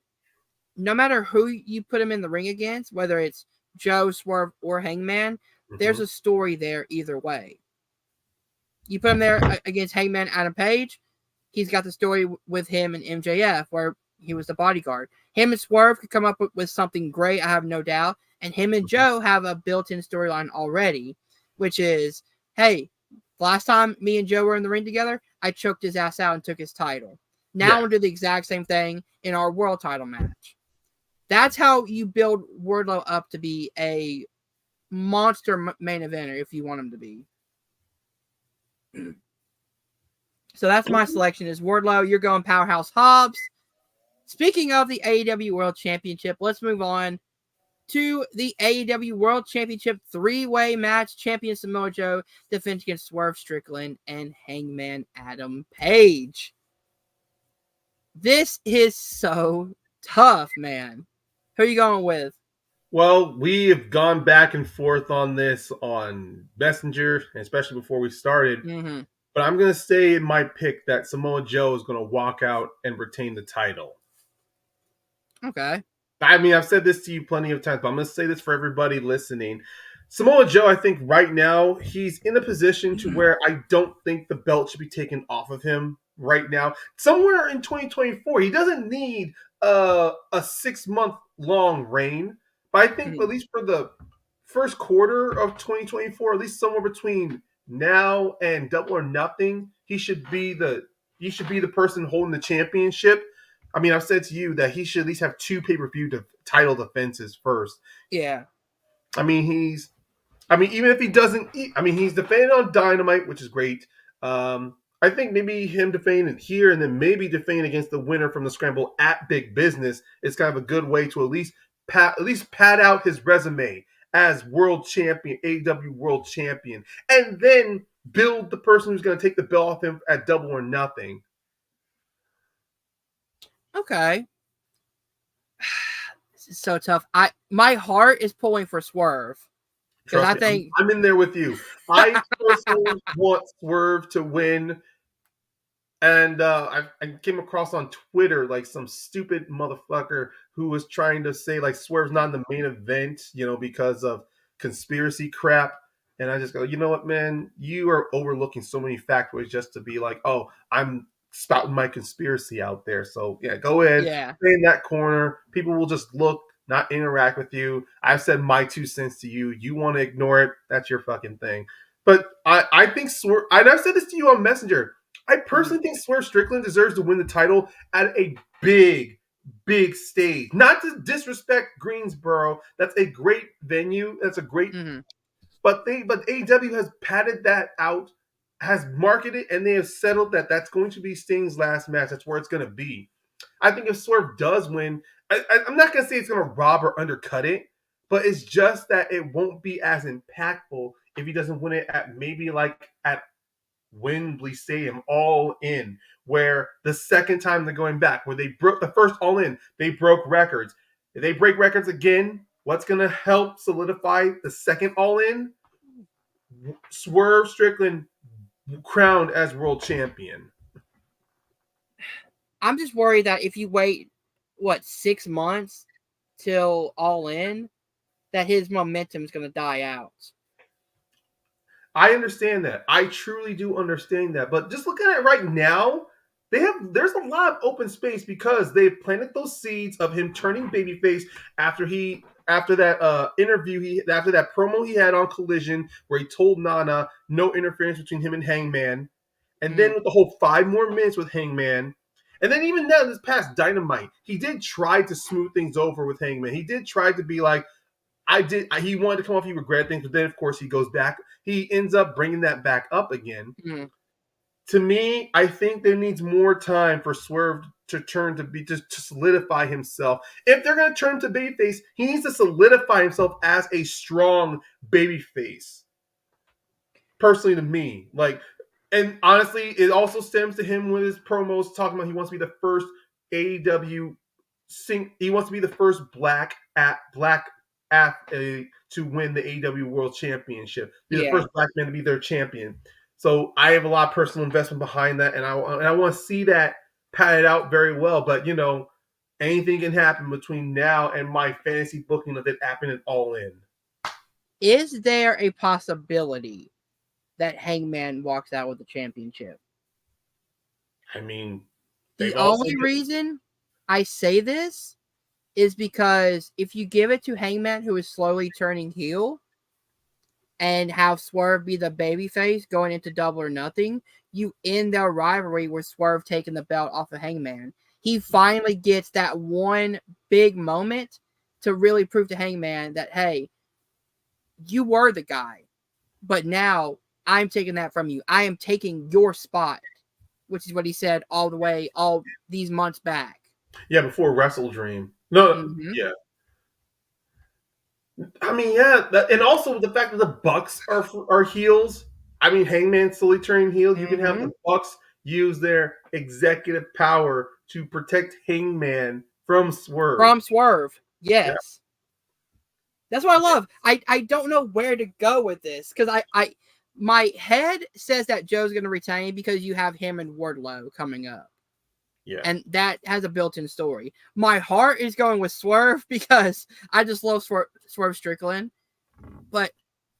no matter who you put him in the ring against, whether it's Joe, Swerve, or Hangman, there's Mm-hmm. a story there either way. You put him there against Hangman Adam Page, he's got the story with him and MJF where he was the bodyguard. Him and Swerve could come up with something great, I have no doubt. And him and Joe have a built-in storyline already, which is, hey, last time me and Joe were in the ring together, I choked his ass out and took his title. Now Yeah. I'm going to do the exact same thing in our world title match. That's how you build Wardlow up to be a monster main eventer if you want him to be. So that's my selection is Wardlow. You're going Powerhouse Hobbs. Speaking of the AEW World Championship, let's move on to the AEW World Championship 3-way match. Champion Samoa Joe defends against Swerve Strickland and Hangman Adam Page. This is so tough, man. Who are you going with? Well, we have gone back and forth on this on Messenger, especially before we started. Mm-hmm. But I'm going to say in my pick that Samoa Joe is going to walk out and retain the title. Okay. I mean, I've said this to you plenty of times, but I'm going to say this for everybody listening. Samoa Joe, I think right now, he's in a position to where I don't think the belt should be taken off of him right now. Somewhere in 2024, he doesn't need a 6-month long reign, but I think at least for the first quarter of 2024, at least somewhere between now and Double or Nothing, he should be the person holding the championship. I mean, I've said to you that he should at least have 2 pay-per-view title defenses first. Yeah. I mean, even if he doesn't, he's defending on Dynamite, which is great. I think maybe him defending it here and then maybe defending against the winner from the Scramble at Big Business is kind of a good way to at least pad out his resume as world champion, AEW world champion, and then build the person who's going to take the belt off him at Double or Nothing. Okay. This is so tough. My heart is pulling for Swerve. Because Trust I me, think I'm in there with you. I personally want Swerve to win. And I came across on Twitter like some stupid motherfucker who was trying to say like Swerve's not in the main event, because of conspiracy crap. And I just go, you know what, man? You are overlooking so many factoids just to be like, oh, I'm spouting my conspiracy out there. So yeah, go ahead, yeah. stay in that corner. People will just look, not interact with you. I've said my 2 cents to you. You want to ignore it? That's your fucking thing. But I think Swerve, and I've said this to you on Messenger. I personally think Swerve Strickland deserves to win the title at a big, big stage. Not to disrespect Greensboro. That's a great venue. That's a great but AEW has padded that out, has marketed, and they have settled that that's going to be Sting's last match. That's where it's going to be. I think if Swerve does win, I'm not going to say it's going to rob or undercut it, but it's just that it won't be as impactful if he doesn't win it at maybe like at Wembley Stadium, All In, where the second time they're going back, where they broke the first All In, they broke records. If they break records again, what's going to help solidify the second All In? Swerve Strickland crowned as world champion. I'm just worried that if you wait, 6 months till All In, that his momentum is going to die out. I understand that. I truly do understand that. But just looking at it right now, there's a lot of open space because they've planted those seeds of him turning babyface after that interview after that promo he had on Collision where he told Nana no interference between him and Hangman, and then with the whole 5 more minutes with Hangman. And then even now, this past Dynamite, he did try to smooth things over with Hangman. He did try to be like, he wanted to come off, he regretted things, but then of course he goes back. He ends up bringing that back up again. To me, I think there needs more time for Swerve to turn to solidify himself. If they're going to turn to babyface, he needs to solidify himself as a strong babyface. Personally, to me, and honestly, it also stems to him with his promos talking about he wants to be the first AEW he wants to be the first black athlete to win the AEW World Championship. Be the first black man to be their champion. So I have a lot of personal investment behind that, and I want to see that padded out very well. But anything can happen between now and my fantasy booking of it happening All In. Is there a possibility that Hangman walks out with the championship? I mean, the only reason I say this is because if you give it to Hangman, who is slowly turning heel, and have Swerve be the babyface going into Double or Nothing, you end their rivalry with Swerve taking the belt off of Hangman. He finally gets that one big moment to really prove to Hangman that, hey, you were the guy, but now I'm taking that from you. I am taking your spot, which is what he said all these months back. Yeah, before Wrestle Dream. No, yeah. I mean, yeah, and also the fact that the Bucks are heels. I mean, Hangman slowly turning heel. You can have the Bucks use their executive power to protect Hangman from Swerve. Yes. Yeah. That's what I love. I don't know where to go with this because my head says that Joe's going to retain because you have him and Wardlow coming up. Yeah. And that has a built-in story. My heart is going with Swerve because I just love Swerve Strickland. But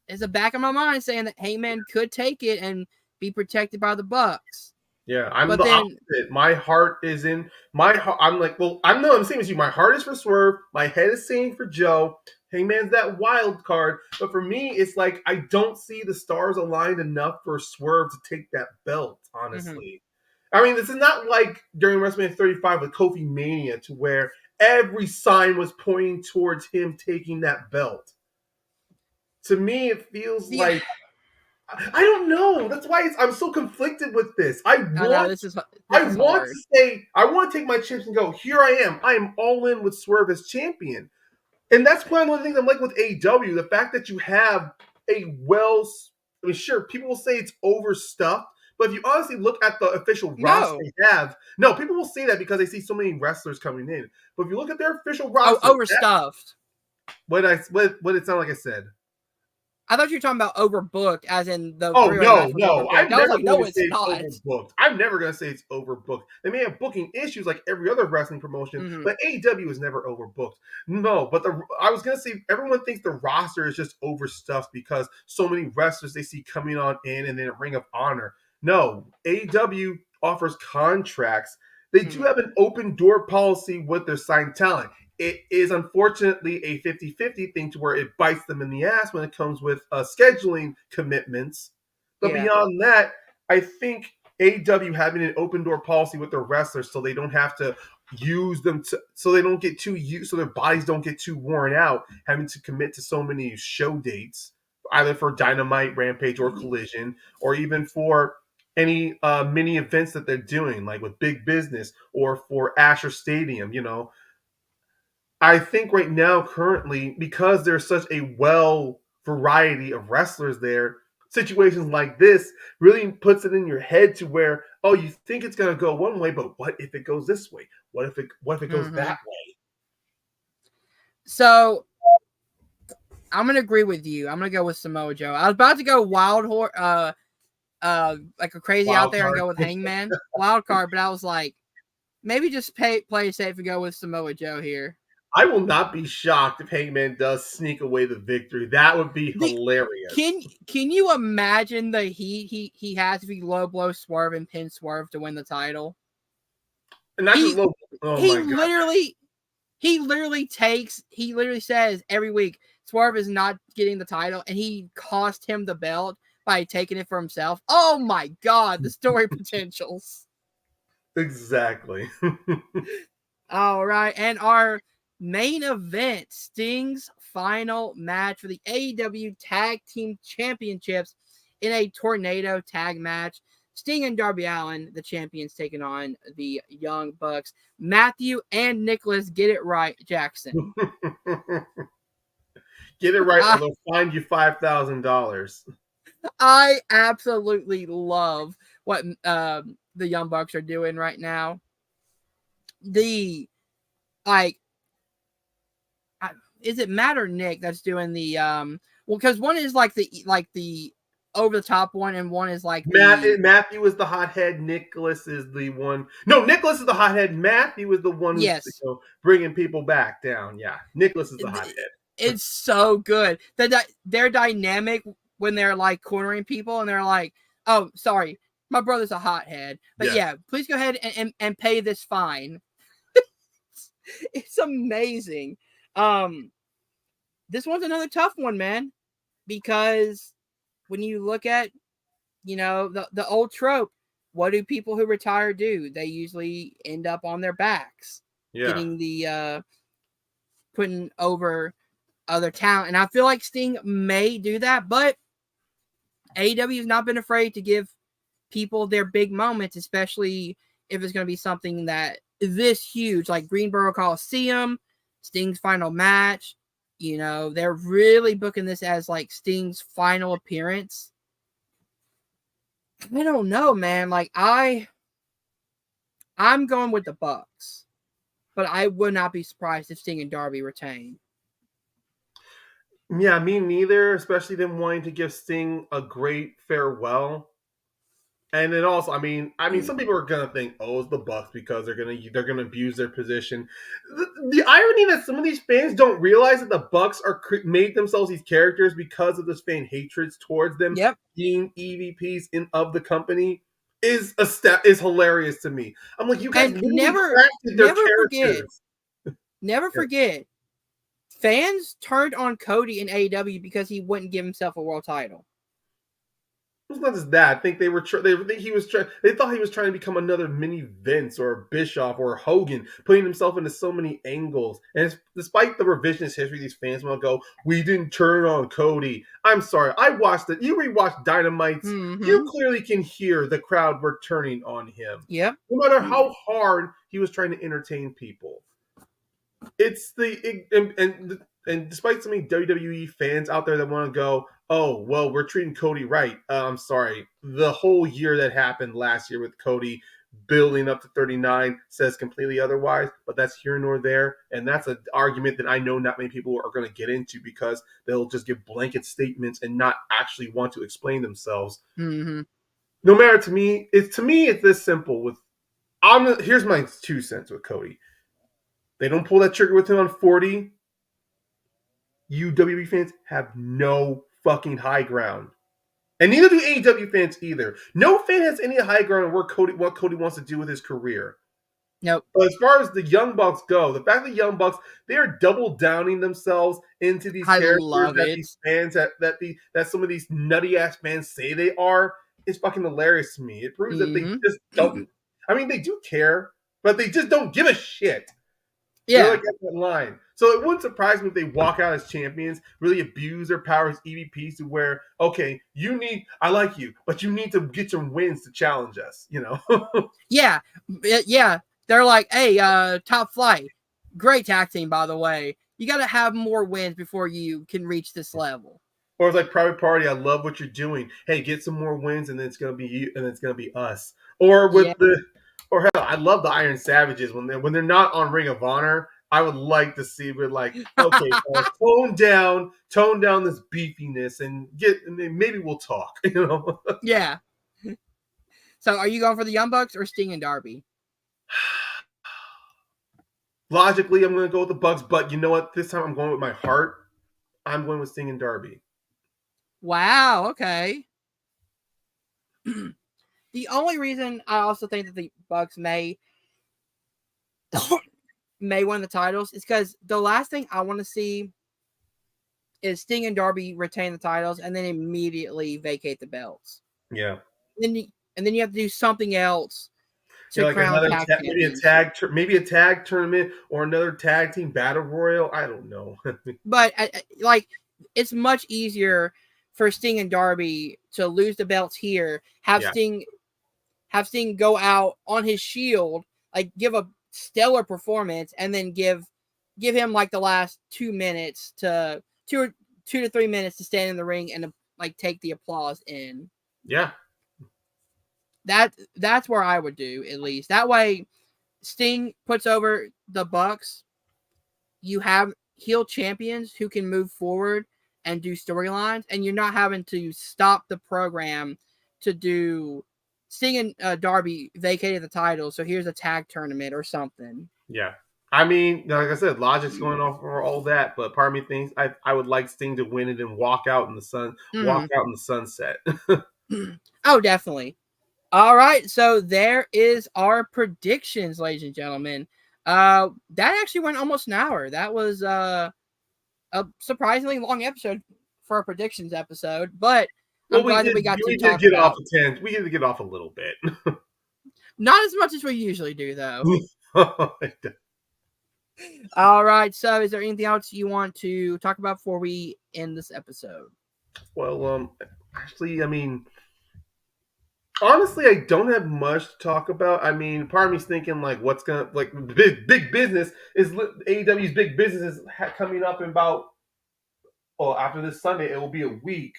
there's a back of my mind saying that Heyman could take it and be protected by the Bucks. Yeah, opposite. My heart is in my heart. I'm like, well, I'm the same as you. My heart is for Swerve. My head is saying for Joe. Heyman's that wild card. But for me, it's like I don't see the stars aligned enough for Swerve to take that belt, honestly. I mean, this is not like during WrestleMania 35 with Kofi Mania to where every sign was pointing towards him taking that belt. To me, it feels like I don't know. That's why I'm so conflicted with this. I want to take my chips and go, here I am. I am all in with Swerve as champion. And that's one of the things I'm like with AEW. The fact that you have sure, people will say it's overstuffed. But if you honestly look at the official roster they have, people will say that because they see so many wrestlers coming in. But if you look at their official roster, overstuffed. What it sound like I said? I thought you were talking about overbooked, as in the. Oh no! I'm never going to say it's overbooked. I'm never going to say it's overbooked. They may have booking issues like every other wrestling promotion, but AEW is never overbooked. No, but I was going to say everyone thinks the roster is just overstuffed because so many wrestlers they see coming on in and then a Ring of Honor. No, AEW offers contracts. They do have an open door policy with their signed talent. It is unfortunately a 50-50 thing to where it bites them in the ass when it comes with scheduling commitments. But beyond that, I think AEW having an open door policy with their wrestlers so they don't have to use them so they don't get too used, so their bodies don't get too worn out having to commit to so many show dates, either for Dynamite, Rampage, or Collision, or even for any mini events that they're doing, like with Big Business or for Asher Stadium, I think right now, currently, because there's such a variety of wrestlers there, situations like this really puts it in your head to where, oh, you think it's going to go one way, but what if it goes this way? What if it goes that way? So I'm gonna agree with you. I'm gonna go with Samoa Joe. I was about to go like a crazy out Wild there and card. go with Hangman wild card, but I was like, maybe just play it safe and go with Samoa Joe here. I will not be shocked if Hangman does sneak away the victory. That would be The, hilarious. can you imagine the heat he has if he low blow Swerve and pin Swerve to win the title? And not just He low. Oh he my god. literally says every week Swerve is not getting the title, and he cost him the belt by taking it for himself. Oh my god, the story potentials. Exactly. All right, and our main event, Sting's final match for the AEW Tag Team Championships in a tornado tag match. Sting and Darby Allin, the champions, taking on the Young Bucks. Matthew and Nicholas, get it right, Jackson. Get it right, or I, they'll find you $5,000. I absolutely love what the Young Bucks are doing right now. The like, is it Matt or Nick that's doing the well, because one is like the over the top one, and one is like the Matthew is the hothead. Nicholas is the one. No, Nicholas is the hothead. Matthew is the one who's yes. bringing people back down. Yeah, Nicholas is the hothead. It's so good. Their dynamic when they're like cornering people and they're like, "Oh, sorry, my brother's a hothead, but yeah, please go ahead and pay this fine." It's amazing. This one's another tough one, man, because when you look at, the old trope, what do people who retire do? They usually end up on their backs, getting the putting over other talent. And I feel like Sting may do that, but AEW has not been afraid to give people their big moments, especially if it's going to be something that is this huge, like Greenboro Coliseum, Sting's final match. They're really booking this as like Sting's final appearance. I don't know, man. Like I'm going with the Bucks, but I would not be surprised if Sting and Darby retain. Yeah, me neither, especially them wanting to give Sting a great farewell. And then also, I mean, some people are gonna think, "Oh, it's the Bucks," because they're gonna abuse their position. The irony that some of these fans don't realize that the Bucks are made themselves these characters because of this fan hatred towards them being EVPs of the company is hilarious to me. I'm like, you guys never forget. Fans turned on Cody in AEW because he wouldn't give himself a world title. It's not just that. I think they thought he was trying to become another mini Vince or Bischoff or Hogan, putting himself into so many angles. And despite the revisionist history, these fans will go, "We didn't turn on Cody." I'm sorry. I watched it. You rewatched Dynamites. Mm-hmm. You clearly can hear the crowd were turning on him. Yep. No matter how hard he was trying to entertain people. It's and despite so many WWE fans out there that want to go, "Oh, well, we're treating Cody right." I'm sorry. The whole year that happened last year with Cody building up to 39 says completely otherwise, but that's here nor there. And that's an argument that I know not many people are going to get into because they'll just give blanket statements and not actually want to explain themselves. Mm-hmm. No matter to me, it's this simple. Here's my 2 cents with Cody. They don't pull that trigger with him on 40. You WWE fans have no fucking high ground. And neither do AEW fans either. No fan has any high ground on what Cody wants to do with his career. Nope. But as far as the Young Bucks go, the fact that Young Bucks, they are double downing themselves into these characters that these fans that some of these nutty ass fans say they are is fucking hilarious to me. It proves that they just don't. I mean, they do care, but they just don't give a shit. Yeah. They're like at that line. So it wouldn't surprise me if they walk out as champions, really abuse their power as EVPs to where, okay, I like you, but you need to get some wins to challenge us, Yeah. They're like, hey, Top Flight, great tag team, by the way. You got to have more wins before you can reach this level. Or it's like Private Party. I love what you're doing. Hey, get some more wins, and then it's gonna be you, and it's gonna be us. Or Yeah. with the, or hell, I love the Iron Savages when they're not on Ring of Honor. I would like to see we're like, okay, tone down this beefiness, and maybe we'll talk. Yeah. So are you going for the Young Bucks or Sting and Darby? Logically, I'm going to go with the Bucks, but you know what? This time I'm going with my heart. I'm going with Sting and Darby. Wow. Okay. The only reason I also think that the Bucks may win the titles is because the last thing I want to see is Sting and Darby retain the titles and then immediately vacate the belts. Yeah. Then you, and then you have to do something else Yeah, to like crown another tag champions. maybe a tag tournament or another tag team battle royal. I don't know. But like, it's much easier for Sting and Darby to lose the belts here, Yeah. have Sting go out on his shield, like give a stellar performance, and then give him like the last 2 minutes to 2 to 3 minutes to stand in the ring and like take the applause in. Yeah. That's where I would do, at least. That way Sting puts over the Bucks. You have heel champions who can move forward and do storylines, and you're not having to stop the program to do Sting and Darby vacated the title, so here's a tag tournament or something. Yeah. I mean, like I said, logic's going off for all that, but part of me thinks I would like Sting to win it and walk out in the Mm-hmm. sunset. Oh, definitely. All right, so there is our predictions, ladies and gentlemen. That actually went almost an hour. That was a surprisingly long episode for a predictions episode, but Well, I'm glad that we got to we did talk get off about a tangent. We had to get off a little bit. not as much as we usually do, though. All right, so is there anything else you want to talk about before we end this episode? Well, actually, I mean, honestly, I don't have much to talk about. I mean, part of me's thinking like, what's gonna like big business is AEW's big business is coming up in about after this Sunday. It will be a week,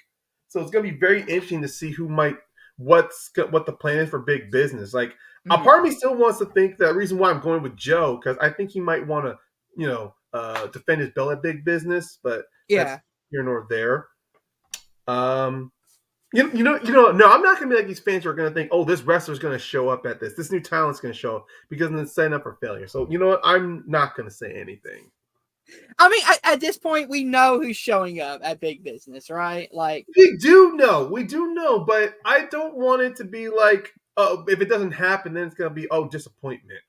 so it's gonna be very interesting to see who might what the plan is for big business. Like, a Mm-hmm. part of me still wants to think that the reason why I'm going with Joe because I think he might want to defend his belt at big business, but that's Yeah. here nor there. Um, no, I'm not gonna be like these fans who are gonna think, oh, this wrestler's gonna show up at this new talent's gonna show up because then it's setting up for failure. So you know what? I'm not gonna say anything. I mean, at this point, we know who's showing up at big business, right? Like, We do know, but I don't want it to be like, oh, if it doesn't happen, then it's gonna be disappointment.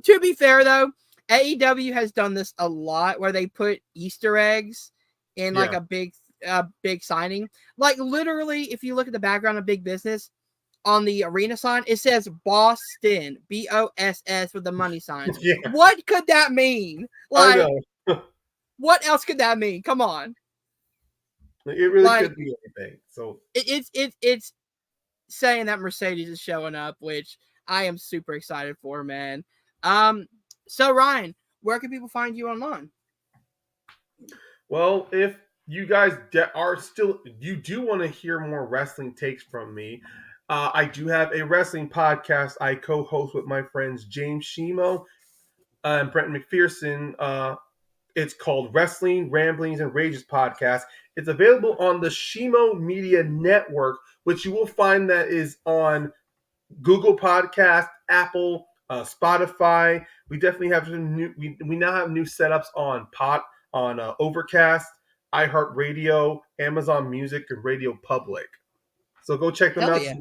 to be fair, though, AEW has done this a lot where they put Easter eggs in like Yeah, a big signing. Like, literally, if you look at the background of big business on the arena sign, it says Boston, BOSS with the money signs. yeah, What could that mean? I Like, know. what else could that mean? Come on. It really Like, could be anything. So it's saying that Mercedes is showing up, which I am super excited for, man. So Ryan, where can people find you online? well, if you guys are still, you do want to hear more wrestling takes from me, I do have a wrestling podcast I co-host with my friends James Shimo and Brent McPherson. It's called Wrestling Ramblings and Rages Podcast. It's available on the Shimo Media Network, which you will find that is on Google Podcast, Apple, Spotify. We definitely have some new. We now have new setups on Overcast, iHeartRadio, Amazon Music, and Radio Public. So go check them Hell out. yeah.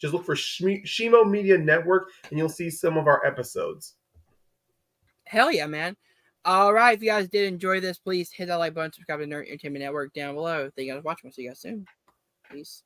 Just look for Shimo Media Network, and you'll see some of our episodes. Hell yeah, man. All right. If you guys did enjoy this, please hit that like button, subscribe to the Nerd Entertainment Network down below. Thank you guys for watching. We'll see you guys soon. Peace.